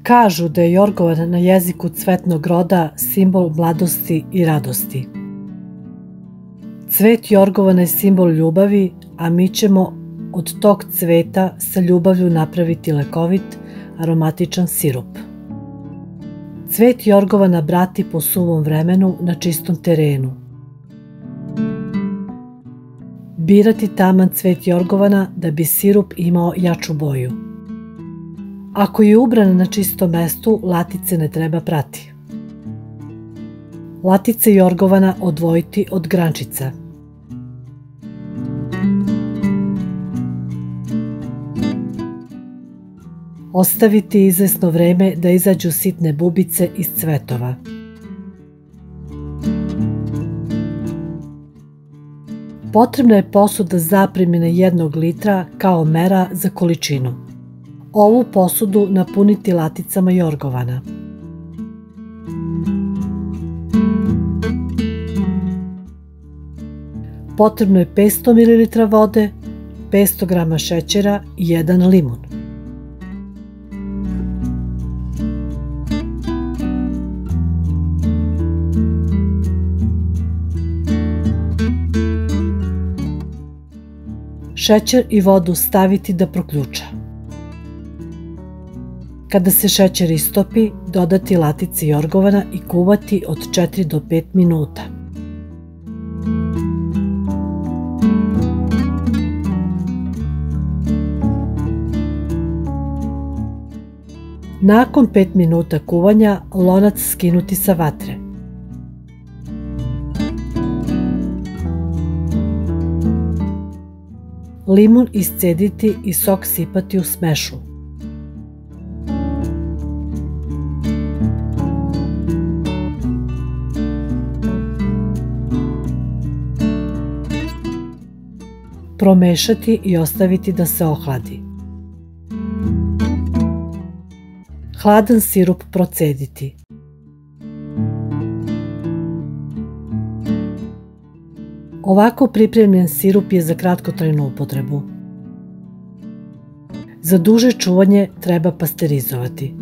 Kažu da je jorgovan na jeziku cvetnog roda simbol mladosti i radosti. Cvet jorgovana je simbol ljubavi, a mi ćemo od tog cveta sa ljubavlju napraviti lekovit, aromatičan sirup. Cvet jorgovana brati po suvom vremenu na čistom terenu. Birati taman cvet jorgovana da bi sirup imao jaču boju. Ako je ubran na čistom mestu, latice ne treba prati. Latice jorgovana odvojiti od grančica. Ostaviti izvesno vreme da izađu sitne bubice iz cvetova. Potrebna je posuda zaprimine 1 litra kao mera za količinu. Ovu posudu napuniti laticama jorgovana. Potrebno je 500 ml vode, 500 g šećera i 1 limun. Šećer i vodu staviti da proključa. Kada se šećer istopi, dodati latice jorgovana i kuvati od 4 do 5 minuta. Nakon 5 minuta kuvanja, lonac skinuti sa vatre. Limun iscediti i sok sipati u smešu. Promešati i ostaviti da se ohladi. Hladan sirup procediti. Ovako pripremljen sirup je za kratkotrajnu upotrebu. Za duže čuvanje treba pasterizovati.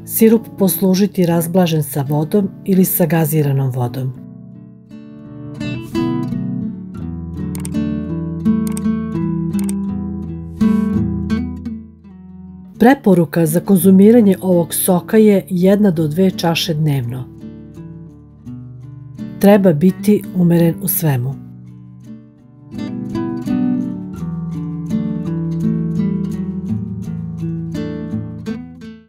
Sirup poslužiti razblažen sa vodom ili sa gaziranom vodom. Preporuka za konzumiranje ovog soka je 1 do 2 čaše dnevno. Treba biti umeren u svemu.